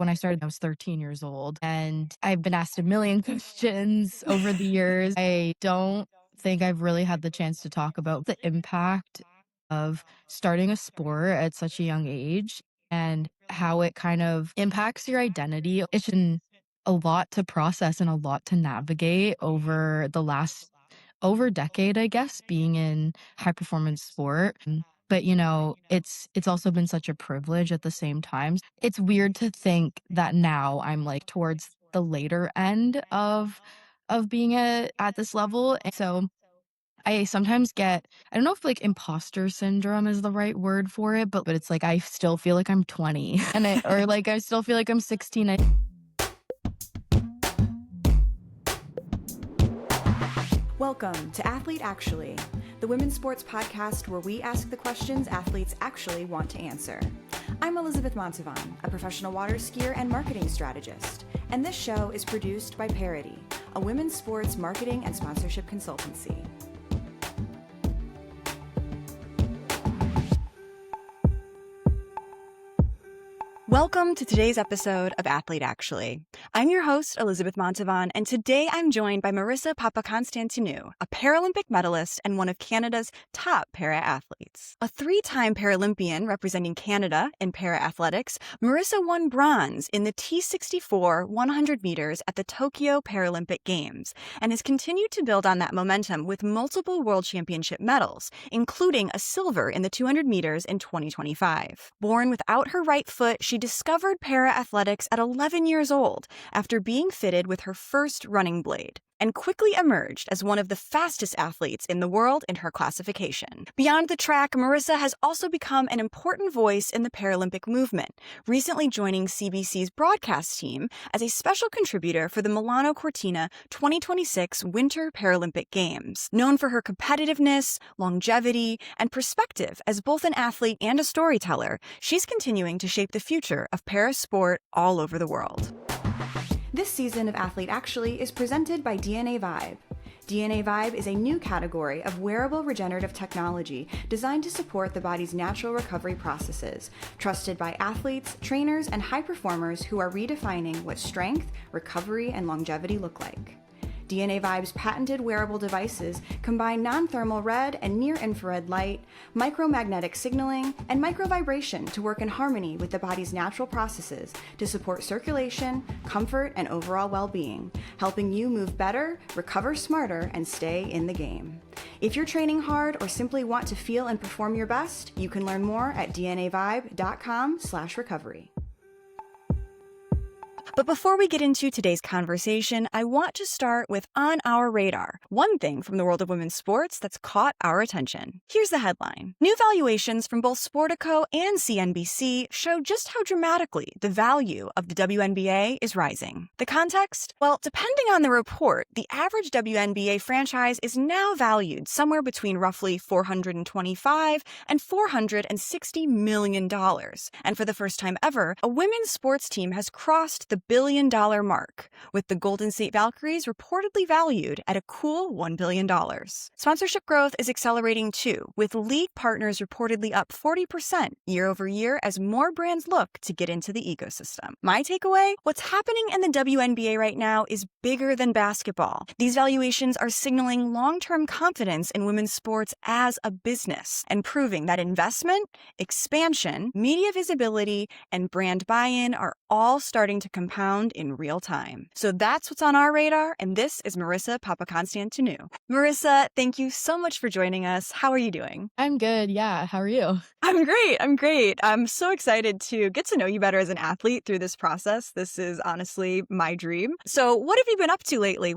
When I started, I was 13 years old, and I've been asked a million questions over the years. I don't think I've really had the chance to talk about the impact of starting a sport at such a young age and how it kind of impacts your identity. It's been a lot to process and a lot to navigate over the last over decade, I guess, being in high performance sport. But, it's also been such a privilege at the same time. It's weird to think that now I'm, like, towards the later end of being at this level, and so I sometimes get I don't know if, like, imposter syndrome is the right word for it, but it's like I still feel like I'm 20 and I still feel like I'm 16. Welcome to Athlete Actually, the women's sports podcast where we ask the questions athletes actually want to answer. I'm Elizabeth Montavon, a professional water skier and marketing strategist, and this show is produced by Parity, a women's sports marketing and sponsorship consultancy. Welcome to today's episode of Athlete Actually. I'm your host, Elizabeth Montavon, and today I'm joined by Marissa Papaconstantinou, a Paralympic medalist and one of Canada's top para-athletes. A three-time Paralympian representing Canada in para-athletics, Marissa won bronze in the T64 100 meters at the Tokyo Paralympic Games and has continued to build on that momentum with multiple World Championship medals, including a silver in the 200 meters in 2025. Born without her right foot, she discovered para-athletics at 11 years old after being fitted with her first running blade, and quickly emerged as one of the fastest athletes in the world in her classification. Beyond the track, Marissa has also become an important voice in the Paralympic movement, recently joining CBC's broadcast team as a special contributor for the Milano Cortina 2026 Winter Paralympic Games. Known for her competitiveness, longevity, and perspective as both an athlete and a storyteller, she's continuing to shape the future of para sport all over the world. This season of Athlete Actually is presented by DNA Vibe. DNA Vibe is a new category of wearable regenerative technology designed to support the body's natural recovery processes, trusted by athletes, trainers, and high performers who are redefining what strength, recovery, and longevity look like. DNA Vibe's patented wearable devices combine non-thermal red and near-infrared light, micromagnetic signaling, and microvibration to work in harmony with the body's natural processes to support circulation, comfort, and overall well-being, helping you move better, recover smarter, and stay in the game. If you're training hard or simply want to feel and perform your best, you can learn more at dnavibe.com/recovery. But before we get into today's conversation, I want to start with On Our Radar, one thing from the world of women's sports that's caught our attention. Here's the headline. New valuations from both Sportico and CNBC show just how dramatically the value of the WNBA is rising. The context? Well, depending on the report, the average WNBA franchise is now valued somewhere between roughly $425 and $460 million. And for the first time ever, a women's sports team has crossed the billion-dollar mark, with the Golden State Valkyries reportedly valued at a cool $1 billion. Sponsorship growth is accelerating too, with league partners reportedly up 40% year over year as more brands look to get into the ecosystem. My takeaway? What's happening in the WNBA right now is bigger than basketball. These valuations are signaling long-term confidence in women's sports as a business and proving that investment, expansion, media visibility, and brand buy-in are all starting to compound in real time. So that's what's on our radar, and this is Marissa Papaconstantinou. Marissa, thank you so much for joining us. How are you doing? I'm good, yeah. How are you? I'm great. I'm so excited to get to know you better as an athlete through this process. This is honestly my dream. So what have you been up to lately?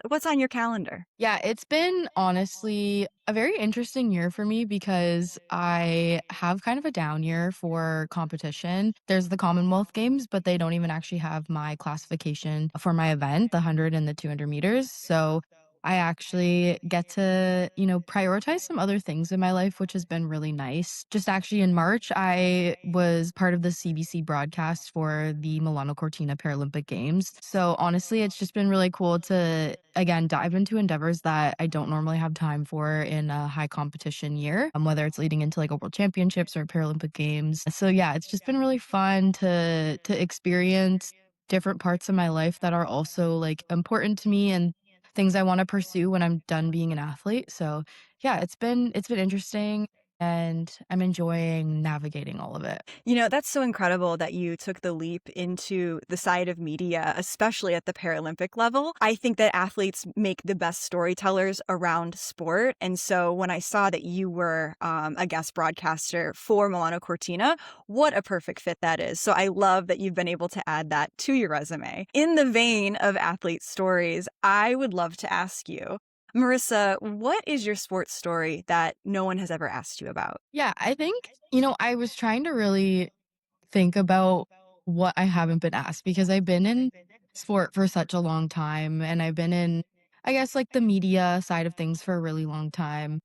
What's on your calendar? Yeah, it's been honestly a very interesting year for me because I have kind of a down year for competition. There's the Commonwealth Games, but they don't even actually have my classification for my event, the 100 and the 200 meters. So I actually get to, prioritize some other things in my life, which has been really nice. Just actually in March, I was part of the CBC broadcast for the Milano Cortina Paralympic Games. So honestly, it's just been really cool to, again, dive into endeavors that I don't normally have time for in a high competition year, whether it's leading into like a world championships or Paralympic Games. So yeah, it's just been really fun to experience different parts of my life that are also like important to me and things I wanna pursue when I'm done being an athlete. So, yeah, it's been interesting, and I'm enjoying navigating all of it. That's so incredible that you took the leap into the side of media, especially at the Paralympic level. I think that athletes make the best storytellers around sport. And so when I saw that you were a guest broadcaster for Milano Cortina, what a perfect fit that is. So I love that you've been able to add that to your resume. In the vein of athlete stories, I would love to ask you, Marissa, what is your sports story that no one has ever asked you about? Yeah, I think, I was trying to really think about what I haven't been asked because I've been in sport for such a long time and I've been in, I guess, like the media side of things for a really long time.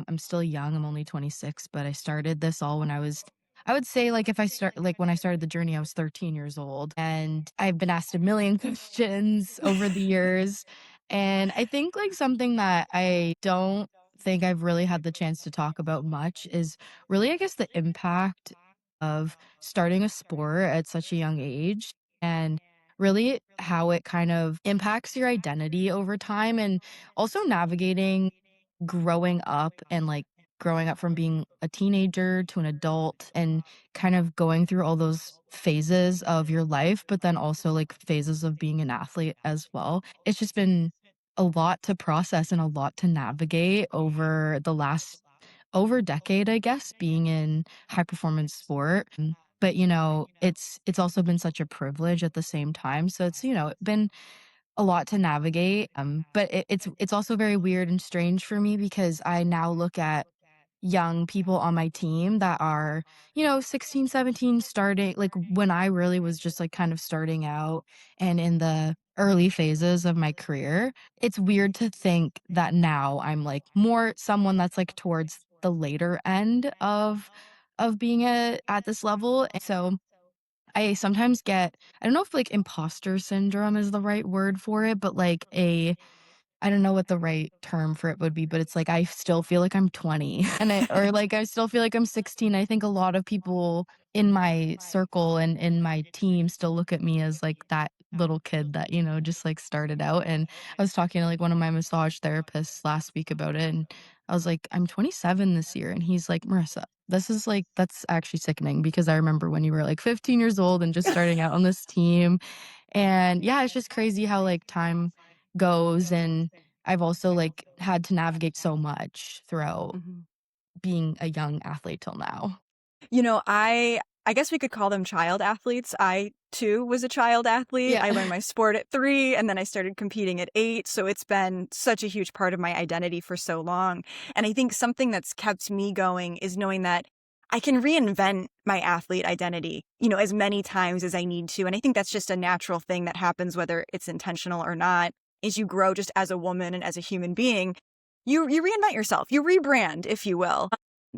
I'm still young, I'm only 26, but I started this all when I would say like if I start like when I started the journey, I was 13 years old and I've been asked a million questions over the years. And I think like something that I don't think I've really had the chance to talk about much is really, I guess, the impact of starting a sport at such a young age and really how it kind of impacts your identity over time and also navigating growing up and like growing up from being a teenager to an adult and kind of going through all those phases of your life, but then also like phases of being an athlete as well. It's just been a lot to process and a lot to navigate over the last over decade, I guess, being in high performance sport. But it's also been such a privilege at the same time. So it's, been a lot to navigate. But it's also very weird and strange for me because I now look at young people on my team that are, 16, 17, starting like when I really was just like kind of starting out and in the early phases of my career. It's weird to think that now I'm like more someone that's like towards the later end of being at this level. And so I sometimes get I don't know if like imposter syndrome is the right word for it, but like a I don't know what the right term for it would be, but it's like I still feel like I'm 20 and or like I still feel like I'm 16. I think a lot of people in my circle and in my team still look at me as like that little kid that, just like started out. And I was talking to like one of my massage therapists last week about it. And I was like, I'm 27 this year. And he's like, Marissa, this is like, that's actually sickening because I remember when you were like 15 years old and just starting out on this team. And yeah, it's just crazy how like time goes and I've also like had to navigate so much throughout Mhm. being a young athlete till now. I guess we could call them child athletes. I too was a child athlete. Yeah. I learned my sport at 3 and then I started competing at 8, so it's been such a huge part of my identity for so long. And I think something that's kept me going is knowing that I can reinvent my athlete identity, as many times as I need to. And I think that's just a natural thing that happens whether it's intentional or not. As you grow just as a woman and as a human being, you reinvent yourself. You rebrand, if you will.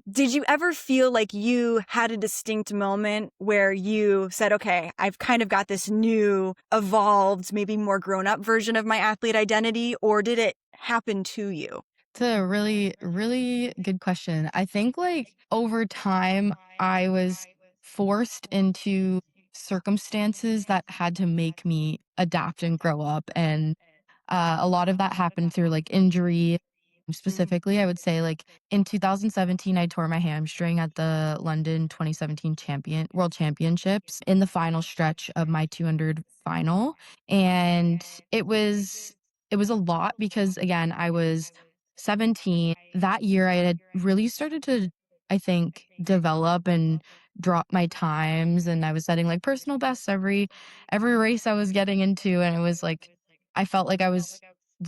Did you ever feel like you had a distinct moment where you said, okay, I've kind of got this new, evolved, maybe more grown up version of my athlete identity, or did it happen to you? It's a really, really good question. I think like over time, I was forced into circumstances that had to make me adapt and grow up. And a lot of that happened through like injury. Mhm. Specifically, I would say like in 2017, I tore my hamstring at the London 2017 World Championships in the final stretch of my 200 final. And it was it was a lot because again, I was 17. That year I had really started to, I think, develop and drop my times and I was setting like personal bests every race I was getting into and it was like I felt like I was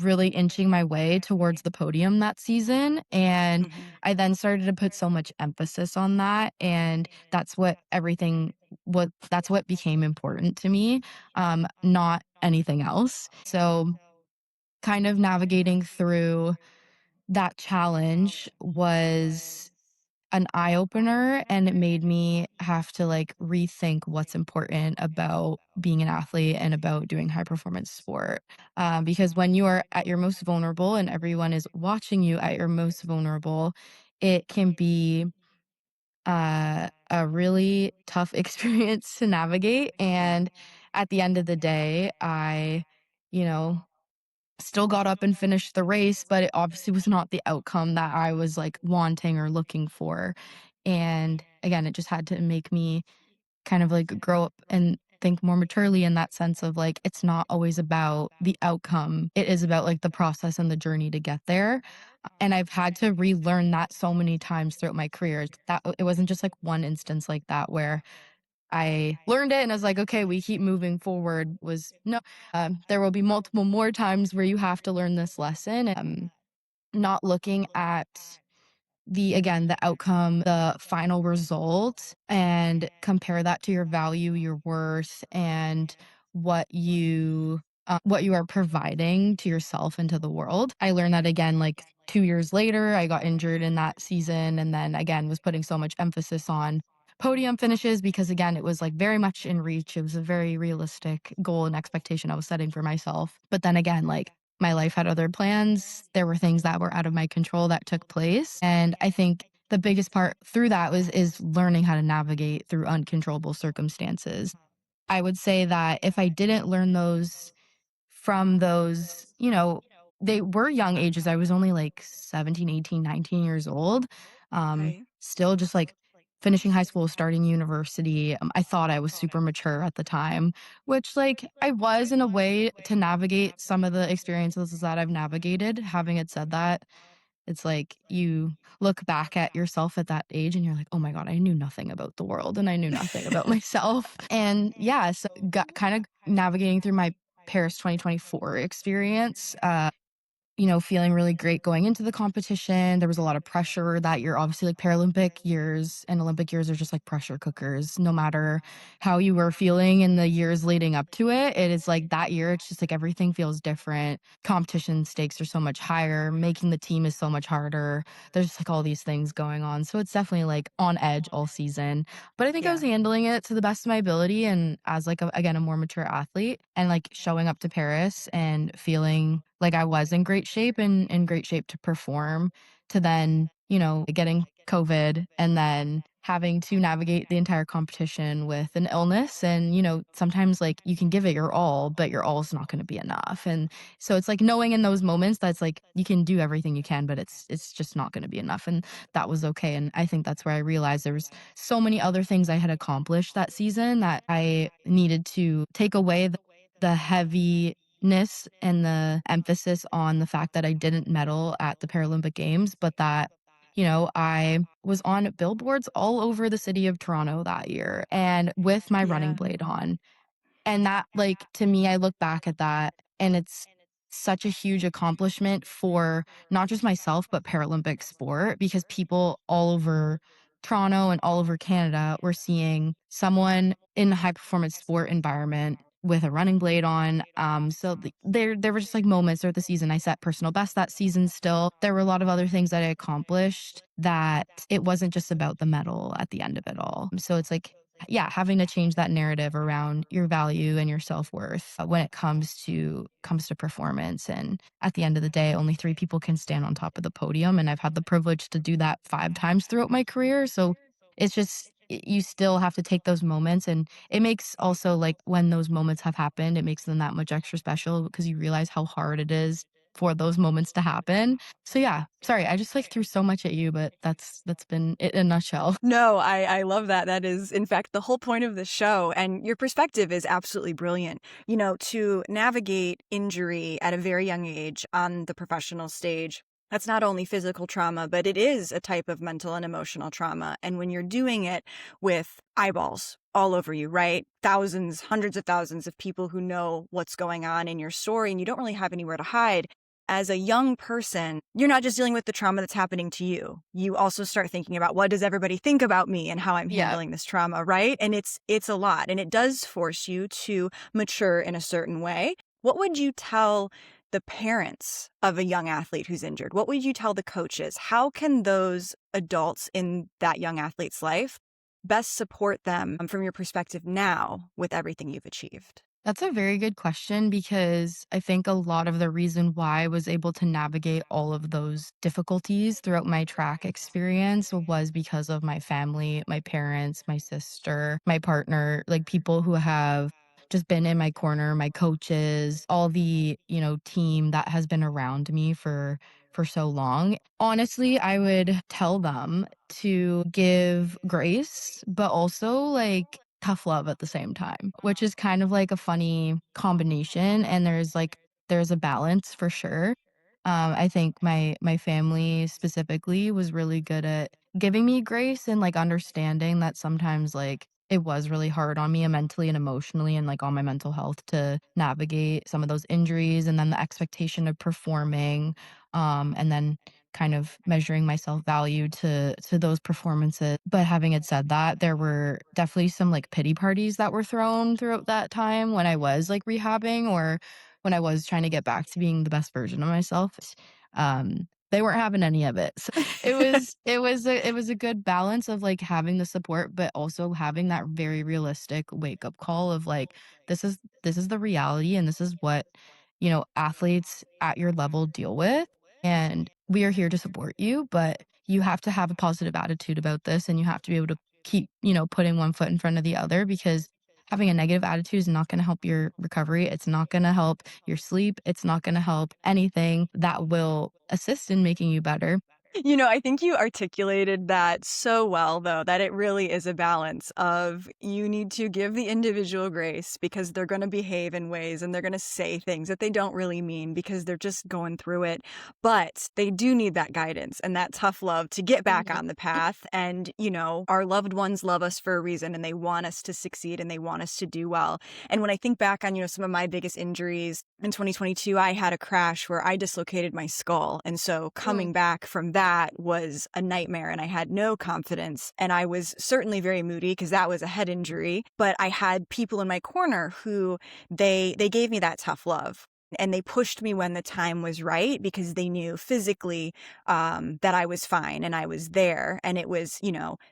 really inching my way towards the podium that season, and Mhm. I then started to put so much emphasis on that, and that's what became important to me, not anything else. So kind of navigating through that challenge was an eye opener, and it made me have to like rethink what's important about being an athlete and about doing high performance sport. Because when you are at your most vulnerable and everyone is watching you at your most vulnerable, it can be a really tough experience to navigate. And at the end of the day, you know, still got up and finished the race, but it obviously was not the outcome that I was like wanting or looking for. And again, it just had to make me kind of like grow up and think more maturely in that sense of like, it's not always about the outcome. It is about like the process and the journey to get there. And I've had to relearn that so many times throughout my career. That it wasn't just like one instance like that where I learned it and I was like, okay, we keep moving forward. Was no, there will be multiple more times where you have to learn this lesson. Not looking at the outcome, the final result, and compare that to your value, your worth, and what you are providing to yourself and to the world. I learned that again, like 2 years later, I got injured in that season, and then again was putting so much emphasis on podium finishes because again, it was like very much in reach. It was a very realistic goal and expectation I was setting for myself. But then again, like my life had other plans. There were things that were out of my control that took place. And I think the biggest part through that is learning how to navigate through uncontrollable circumstances. I would say that if I didn't learn those from those, they were young ages. I was only like 17, 18, 19 years old. Okay. Still just like finishing high school, starting university. I thought I was super mature at the time, which like I was in a way to navigate some of the experiences that I've navigated. Having it said that, it's like you look back at yourself at that age and you're like, oh my God, I knew nothing about the world and I knew nothing about myself. And yeah, so got kind of navigating through my Paris 2024 experience. Feeling really great going into the competition. There was a lot of pressure that year. Obviously, like Paralympic years and Olympic years are just like pressure cookers. No matter how you were feeling in the years leading up to it, it is like that year, it's just like everything feels different. Competition stakes are so much higher. Making the team is so much harder. There's just like all these things going on. So it's definitely like on edge all season. But I think I was Yeah. handling it to the best of my ability and as like again a more mature athlete and like showing up to Paris and feeling like I was in great shape and in great shape to perform to then, getting COVID and then having to navigate the entire competition with an illness. And, sometimes like you can give it your all, but your all is not going to be enough. And so it's like knowing in those moments that's like you can do everything you can, but it's just not going to be enough. And that was okay. And I think that's where I realized there was so many other things I had accomplished that season that I needed to take away the heaviness and the emphasis on the fact that I didn't medal at the Paralympic Games, but that, I was on billboards all over the city of Toronto that year and with my running Yeah. blade on. And that, like, to me, I look back at that and it's such a huge accomplishment for not just myself, but Paralympic sport because people all over Toronto and all over Canada were seeing someone in a high performance sport environment with a running blade on. There were just like moments throughout the season. I set personal best that season still. There were a lot of other things that I accomplished that it wasn't just about the medal at the end of it all. So it's like yeah, having to change that narrative around your value and your self-worth when it comes to performance. And at the end of the day, only 3 people can stand on top of the podium, and I've had the privilege to do that 5 times throughout my career. So it's just you still have to take those moments, and it makes also like when those moments have happened, it makes them that much extra special because you realize how hard it is for those moments to happen. So yeah, sorry, I just like threw so much at you, but that's been it in a nutshell. No, I love that. That is, in fact, the whole point of the show. And your perspective is absolutely brilliant. To navigate injury at a very young age on the professional stage, that's not only physical trauma, but it is a type of mental and emotional trauma. And when you're doing it with eyeballs all over you, right? Thousands, hundreds of thousands of people who know what's going on in your story, and you don't really have anywhere to hide. As a young person, you're not just dealing with the trauma that's happening to you. You also start thinking about what does everybody think about me and how I'm Yeah. handling this trauma, right? And it's a lot, and it does force you to mature in a certain way. What would you tell the parents of a young athlete who's injured? What would you tell the coaches? How can those adults in that young athlete's life best support them from your perspective now with everything you've achieved? That's a very good question because I think a lot of the reason why I was able to navigate all of those difficulties throughout my track experience was because of my family, my parents, my sister, my partner, like people who have just been in my corner, my coaches, all the, team that has been around me for so long. Honestly, I would tell them to give grace, but also like tough love at the same time, which is kind of like a funny combination. And there's a balance for sure. I think my family specifically was really good at giving me grace and like understanding that sometimes like it was really hard on me mentally and emotionally and like on my mental health to navigate some of those injuries and then the expectation of performing and then kind of measuring my self-value to those performances. But having it said that, there were definitely some like pity parties that were thrown throughout that time when I was like rehabbing or when I was trying to get back to being the best version of myself. They weren't having any of it. So it was a good balance of like having the support, but also having that very realistic wake up call of like this is the reality and this is what athletes at your level deal with. And we are here to support you, but you have to have a positive attitude about this and you have to be able to keep, putting one foot in front of the other because having a negative attitude is not going to help your recovery. It's not going to help your sleep. It's not going to help anything that will assist in making you better. I think you articulated that so well, though, that it really is a balance of you need to give the individual grace because they're going to behave in ways and they're going to say things that they don't really mean because they're just going through it. But they do need that guidance and that tough love to get back on the path. And, our loved ones love us for a reason and they want us to succeed and they want us to do well. And when I think back on, some of my biggest injuries in 2022, I had a crash where I dislocated my skull. And so coming back from that was a nightmare and I had no confidence. And I was certainly very moody because that was a head injury. But I had people in my corner who they gave me that tough love. And they pushed me when the time was right because they knew physically that I was fine and I was there. And it was,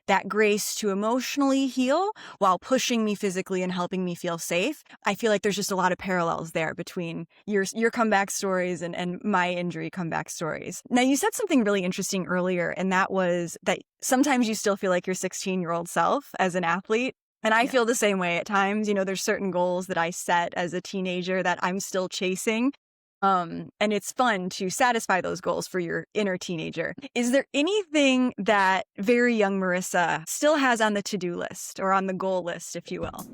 that grace to emotionally heal while pushing me physically and helping me feel safe. I feel like there's just a lot of parallels there between your comeback stories and my injury comeback stories. Now, you said something really interesting earlier, and that was that sometimes you still feel like your 16-year-old self as an athlete. And I feel the same way at times. There's certain goals that I set as a teenager that I'm still chasing. And it's fun to satisfy those goals for your inner teenager. Is there anything that very young Marissa still has on the to-do list or on the goal list, if you will?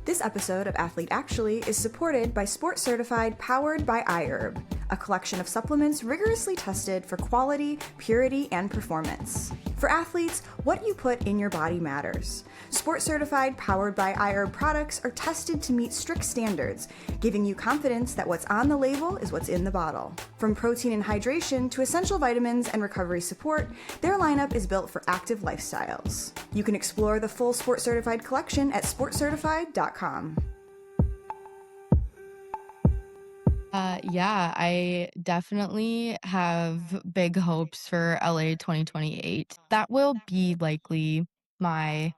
This episode of Athlete Actually is supported by Sport Certified Powered by iHerb, a collection of supplements rigorously tested for quality, purity, and performance. For athletes, what you put in your body matters. Sport Certified Powered by iHerb products are tested to meet strict standards, giving you confidence that what's on the label is what's in the bottle. From protein and hydration to essential vitamins and recovery support, their lineup is built for active lifestyles. You can explore the full Sport Certified collection at sportcertified.com. Yeah, I definitely have big hopes for LA 2028. That will be likely my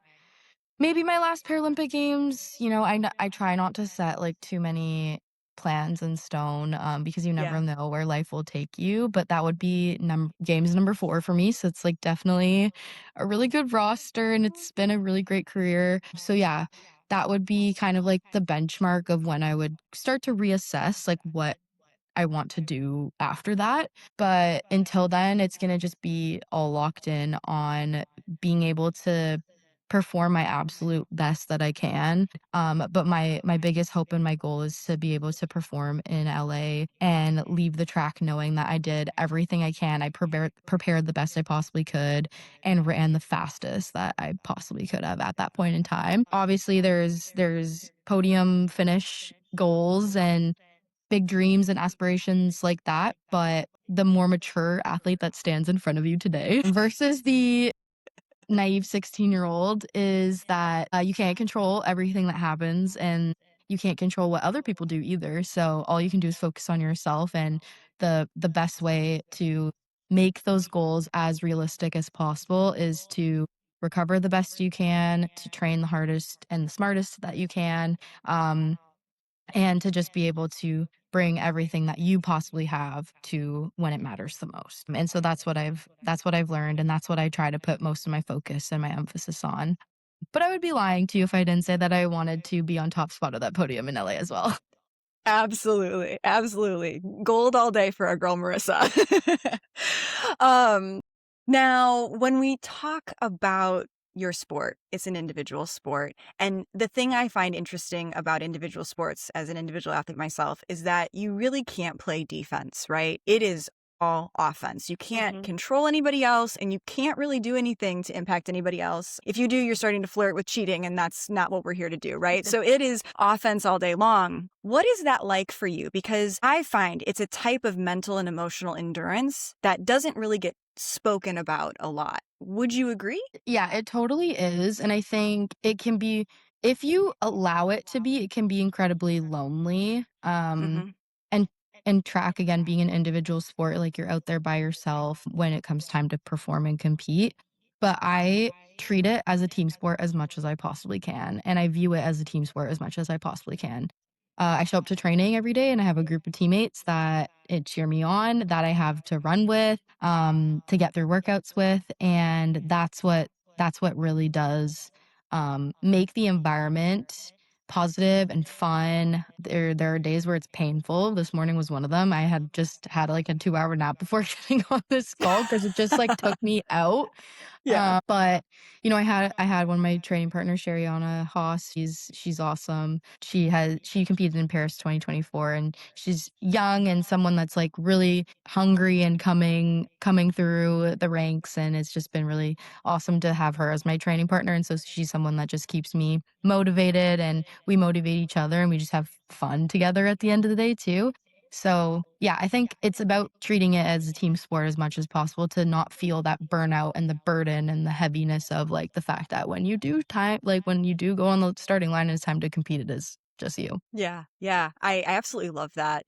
maybe my last Paralympic Games. I try not to set like too many plans in stone because you never know where life will take you, but that would be games number 4 for me. So it's like definitely a really good roster and it's been a really great career. So yeah, that would be kind of like the benchmark of when I would start to reassess like what I want to do after that. But until then, it's going to just be all locked in on being able to perform my absolute best that I can. But my biggest hope and my goal is to be able to perform in LA and leave the track knowing that I did everything I can. I prepared the best I possibly could and ran the fastest that I possibly could have at that point in time. Obviously, there's podium finish goals and big dreams and aspirations like that, but the more mature athlete that stands in front of you today versus the naive 16-year-old is that you can't control everything that happens and you can't control what other people do either. So all you can do is focus on yourself, and the best way to make those goals as realistic as possible is to recover the best you can, to train the hardest and the smartest that you can, um, and to just be able to bring everything that you possibly have to when it matters the most. And so that's what I've learned, and that's what I try to put most of my focus and my emphasis on. But I would be lying to you if I didn't say that I wanted to be on top spot of that podium in LA as well. Absolutely, absolutely. Gold all day for our girl Marissa. Um, Now, when we talk about your sport, it's an individual sport, and the thing I find interesting about individual sports as an individual athlete myself is that you really can't play defense, right? It is all offense. You can't Mhm. control anybody else, and you can't really do anything to impact anybody else. If you do, you're starting to flirt with cheating, and that's not what we're here to do, right? So it is offense all day long. What is that like for you? Because I find it's a type of mental and emotional endurance that doesn't really get spoken about a lot. Would you agree? Yeah, it totally is, and I think it can be, if you allow it to be, it can be incredibly lonely, Mhm. and track, again, being an individual sport, like, you're out there by yourself when it comes time to perform and compete, but I treat it as a team sport as much as I possibly can, and I view it as a team sport as much as I possibly can. I show up to training every day, and I have a group of teammates that cheer me on, that I have to run with, to get through workouts with, and that's what really does, make the environment positive and fun. There are days where it's painful. This morning was one of them. I had just had like a 2-hour nap before getting on this call because it just like took me out. Yeah. But I had one of my training partners, Shariana Haas. She's awesome. She competed in Paris 2024, and she's young and someone that's like really hungry and coming through the ranks. And it's just been really awesome to have her as my training partner. And so she's someone that just keeps me motivated, and we motivate each other, and we just have fun together at the end of the day too. So, yeah, I think it's about treating it as a team sport as much as possible, to not feel that burnout and the burden and the heaviness of like the fact that when you do go on the starting line and it's time to compete, it is just you. Yeah, yeah. I absolutely love that.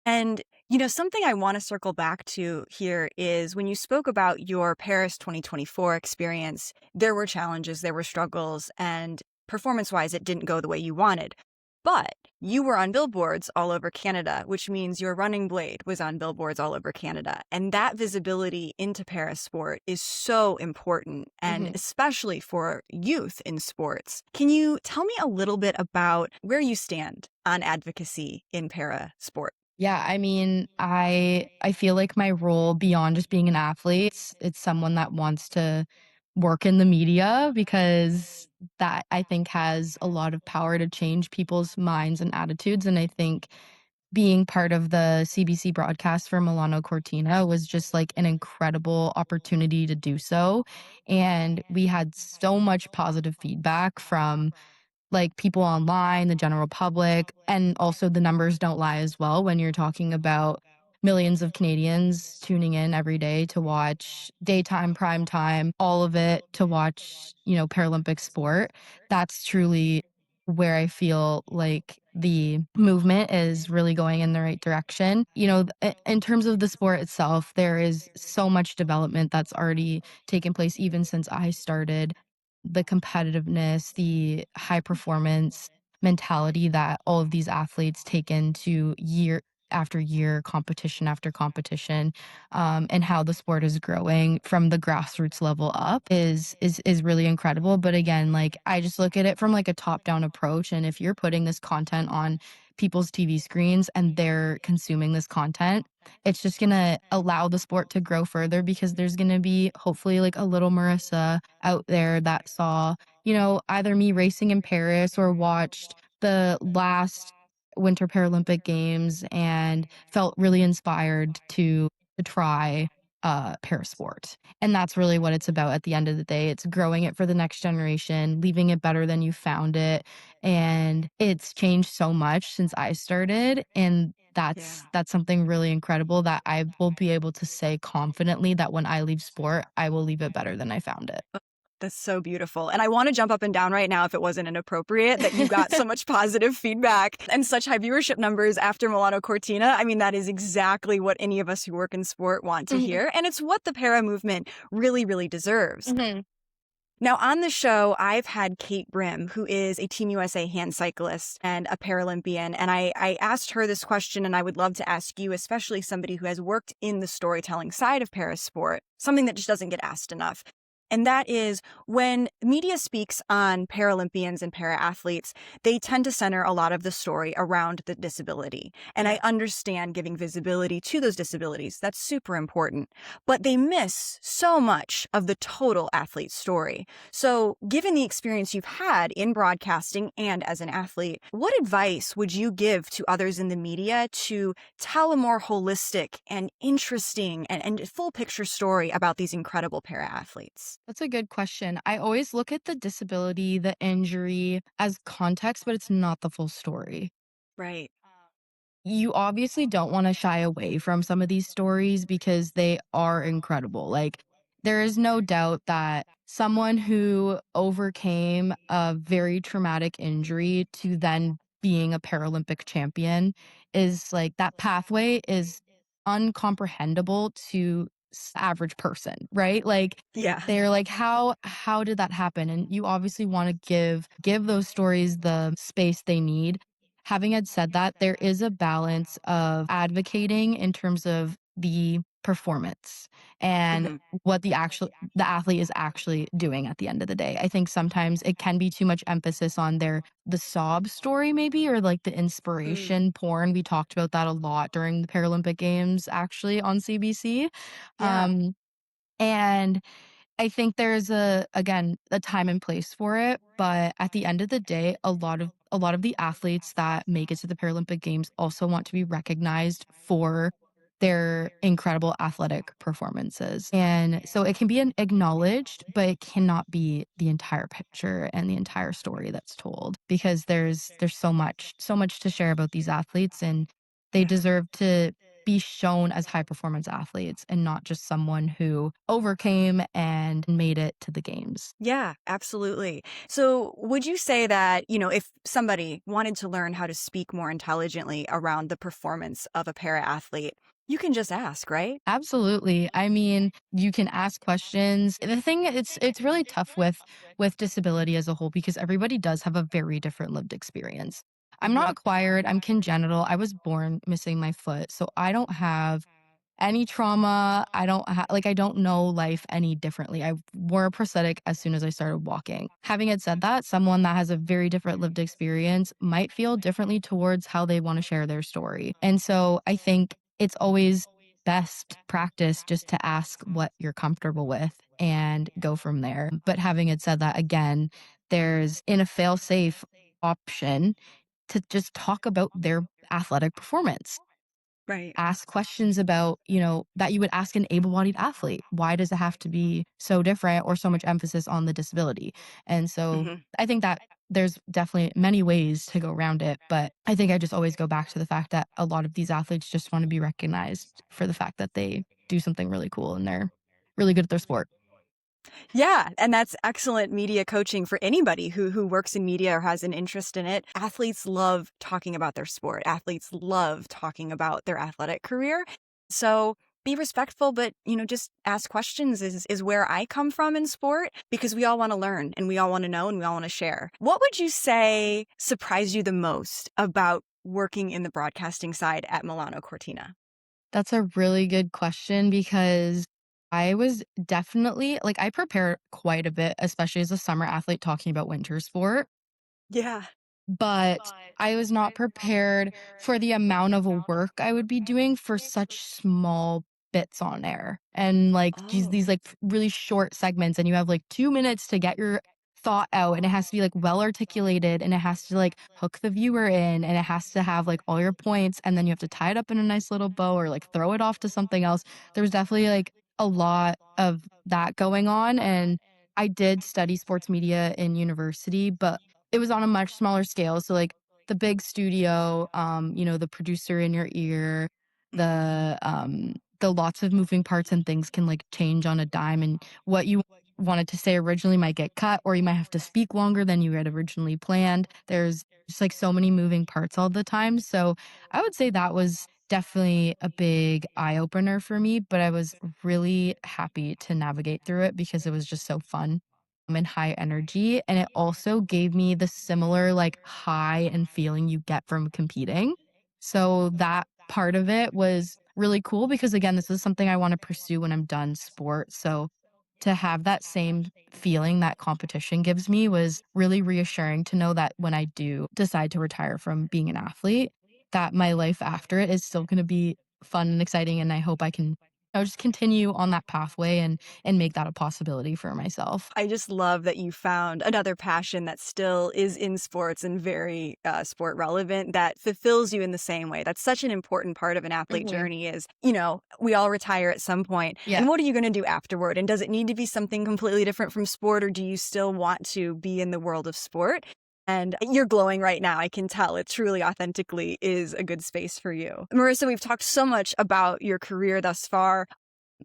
And, something I want to circle back to here is when you spoke about your Paris 2024 experience, there were challenges, there were struggles, and performance wise, it didn't go the way you wanted. But you were on billboards all over Canada, which means your running blade was on billboards all over Canada. And that visibility into Paris sport is so important, and Mhm. especially for youth in sports. Can you tell me a little bit about where you stand on advocacy in para sport? Yeah, I mean, I feel like my role beyond just being an athlete, it's someone that wants to work in the media, because that I think has a lot of power to change people's minds and attitudes. And I think being part of the CBC broadcast for Milano Cortina was just like an incredible opportunity to do so. And we had so much positive feedback from like people online, the general public, and also the numbers don't lie as well when you're talking about millions of Canadians tuning in every day to watch daytime, prime time, all of it to watch, Paralympic sport. That's truly where I feel like the movement is really going in the right direction. In terms of the sport itself, there is so much development that's already taken place even since I started. The competitiveness, the high performance mentality that all of these athletes take into year after year, competition after competition, and how the sport is growing from the grassroots level up is really incredible. But again, like I just look at it from like a top down approach, and if you're putting this content on people's TV screens and they're consuming this content, it's just gonna allow the sport to grow further, because there's gonna be hopefully like a little Marissa out there that saw, either me racing in Paris or watched the last Winter Paralympic Games and felt really inspired to try parasport. And that's really what it's about at the end of the day. It's growing it for the next generation, leaving it better than you found it. And it's changed so much since I started. And Yeah. that's something really incredible that I will be able to say confidently that when I leave sport, I will leave it better than I found it. That's so beautiful. And I want to jump up and down right now if it wasn't inappropriate that you got so much positive feedback and such high viewership numbers after Milano Cortina. I mean, that is exactly what any of us who work in sport want to Mhm, hear. And it's what the para movement really, really deserves. mhm. Now, on the show, I've had Kate Brim, who is a Team USA hand cyclist and a Paralympian. And I asked her this question, and I would love to ask you, especially somebody who has worked in the storytelling side of parasport, something that just doesn't get asked enough. And that is when media speaks on Paralympians and para athletes, they tend to center a lot of the story around the disability. And I Yeah. understand giving visibility to those disabilities. That's super important. But they miss so much of the total athlete story. So, given the experience you've had in broadcasting and as an athlete, what advice would you give to others in the media to tell a more holistic and interesting and full picture story about these incredible para athletes? That's a good question. I always look at the disability, the injury as context, but it's not the full story. Right. You obviously don't wanna shy away from some of these stories because they are incredible. Like, there is no doubt that someone who overcame a very traumatic injury to then being a Paralympic champion is like that pathway is uncomprehendable to average person, right? Like, Yeah. they're like, "How did that happen?" And you obviously wanna give those stories the space they need. Having had said that, there is a balance of advocating in terms of the performance and Hmm. what the athlete is actually doing at the end of the day. I think sometimes it can be too much emphasis on the sob story maybe or like the Mm. inspiration porn. We talked about that a lot during the Paralympic Games actually on CBC. Yeah. Um, and I think there's again, a time and place for it, but at the end of the day, a lot of the athletes that make it to the Paralympic Games also want to be recognized for their incredible athletic performances. And so it can be acknowledged, but it cannot be the entire picture and the entire story that's told because there's so much to share about these athletes and they Yeah. deserve to be shown as high performance athletes and not just someone who overcame and made it to the games. Yeah, absolutely. So, would you say that, if somebody wanted to learn how to speak more intelligently around the performance of a para athlete, you can just ask, right? Absolutely. I mean, you can ask questions. The thing it's really tough with disability as a whole because everybody does have a very different lived experience. I'm not Hmm. acquired, I'm congenital. I was born missing my foot, so I don't have any trauma. I don't know life any differently. I wore a prosthetic as soon as I started walking. Having it said that, someone that has a very different lived experience might feel differently towards how they want to share their story. And so I think it's always best practice just to ask what you're comfortable with and go from there. But having it said that again, there's in a fail safe option to just talk about their athletic performance. Right. Ask questions about, that you would ask an able-bodied athlete. Why does it have to be so different or so much emphasis on the disability? And so Hmm. I think that there's definitely many ways to go around it, but I think I just always go back to the fact that a lot of these athletes just want to be recognized for the fact that they do something really cool and they're really good at their sport. Yeah, and that's excellent media coaching for anybody who works in media or has an interest in it. Athletes love talking about their sport. Athletes love talking about their athletic career. So be respectful, but just ask questions is where I come from in sport because we all want to learn and we all want to know and we all want to share. What would you say surprised you the most about working in the broadcasting side at Milano Cortina? That's a really good question because I was definitely like I prepare quite a bit, especially as a summer athlete talking about winter sport. Yeah. But I was not prepared for the amount of work I would be doing for such small bits on air. And, like, Oh. these, like, really short segments, and you have, like, 2 minutes to get your thought out, and it has to be, like, well articulated, and it has to, like, hook the viewer in, and it has to have, like, all your points, and then you have to tie it up in a nice little bow or, like, throw it off to something else. There was definitely, like, a lot of that going on, and I did study sports media in university, but it was on a much smaller scale, so, like, the big studio, the producer in your ear, Mhm. the lots of moving parts and things can, like, change on a dime, and what you wanted to say originally might get cut, or you might have to speak longer than you had originally planned. There's just like so many moving parts all the time. So I would say that was definitely a big eye opener for me, but I was really happy to navigate through it because it was just so fun and high energy. And it also gave me the similar like high and feeling you get from competing. So that part of it was really cool because again, this is something I want to pursue when I'm done sport. So to have that same feeling that competition gives me was really reassuring to know that when I do decide to retire from being an athlete, that my life after it is still going to be fun and exciting. And I hope I can just continue on that pathway and make that a possibility for myself. I just love that you found another passion that still is in sports and very sport relevant that fulfills you in the same way. That's such an important part of an athlete Mhm. journey is, we all retire at some point. Yeah. And what are you going to do afterward? And does it need to be something completely different from sport, or do you still want to be in the world of sport? And you're glowing right now. I can tell it truly authentically is a good space for you. Marissa, we've talked so much about your career thus far.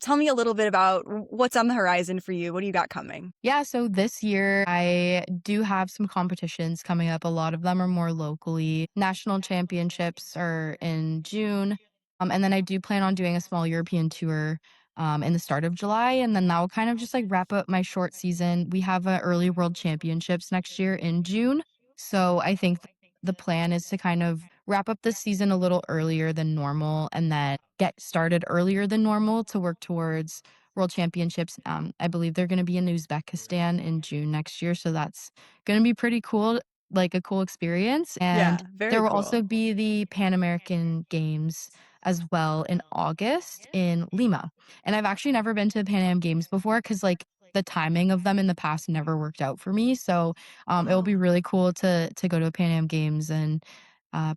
Tell me a little bit about what's on the horizon for you. What do you got coming? Yeah, so this year I do have some competitions coming up. A lot of them are more locally. National championships are in June. And then I do plan on doing a small European tour in the start of July. And then that will kind of just like wrap up my short season. We have a early world championships next year in June. So I think the plan is to kind of wrap up this season a little earlier than normal and then get started earlier than normal to work towards World Championships. I believe they're gonna be in Uzbekistan in June next year, so that's gonna be pretty cool, like a cool experience. Yeah, And there very will cool. also be the Pan American Games as well in August in Lima. And I've actually never been to the Pan Am Games before because like the timing of them in the past never worked out for me. So it will be Oh. really cool to go to a Pan Am Games and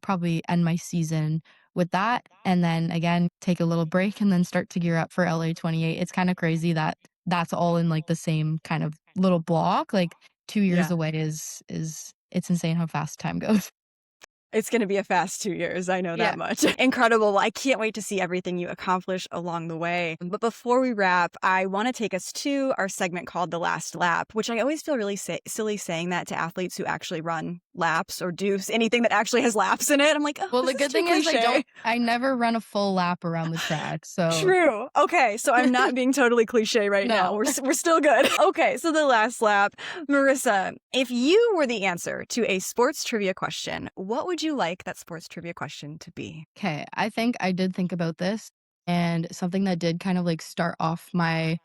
probably end my season with that. And then again, take a little break and then start to gear up for LA 28. It's kind of crazy that that's all in like the same kind of little block. Like 2 years Yeah. away is it's insane how fast time goes. It's going to be a fast 2 years. I know Yeah. that much. Incredible. Well, I can't wait to see everything you accomplish along the way. But before we wrap, I want to take us to our segment called The Last Lap, which I always feel really silly saying that to athletes who actually run laps or do anything that actually has laps in it. I'm like, oh, Well, this the is good too thing is cliche. I never run a full lap around the track. So True. Okay, so I'm not being totally cliche right now. no. We're still good. Okay, so the last lap. Marissa, if you were the answer to a sports trivia question, what would you like that sports trivia question to be? Okay. I think I did think about this and something that did kind of like start off my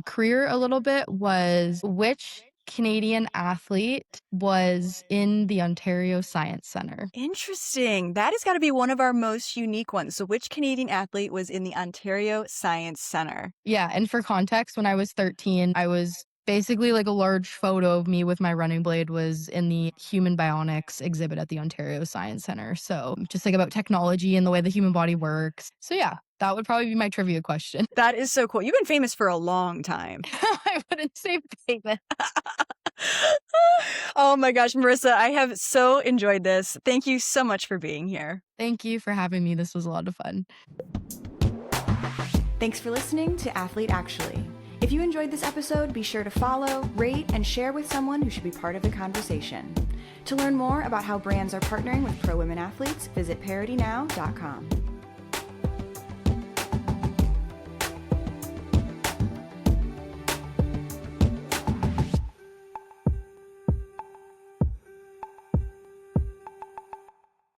career a little bit was which Canadian athlete was in the Ontario Science Center? Interesting. That has got to be one of our most unique ones. So which Canadian athlete was in the Ontario Science Center? Yeah, and for context, when I was 13, I was basically like a large photo of me with my running blade was in the human bionics exhibit at the Ontario Science Center. So just like about technology and the way the human body works. So yeah, that would probably be my trivia question. That is so cool. You've been famous for a long time. I wouldn't say famous. Oh my gosh, Marissa, I have so enjoyed this. Thank you so much for being here. Thank you for having me. This was a lot of fun. Thanks for listening to Athlete Actually. If you enjoyed this episode, be sure to follow, rate, and share with someone who should be part of the conversation. To learn more about how brands are partnering with pro women athletes, visit ParityNow.com.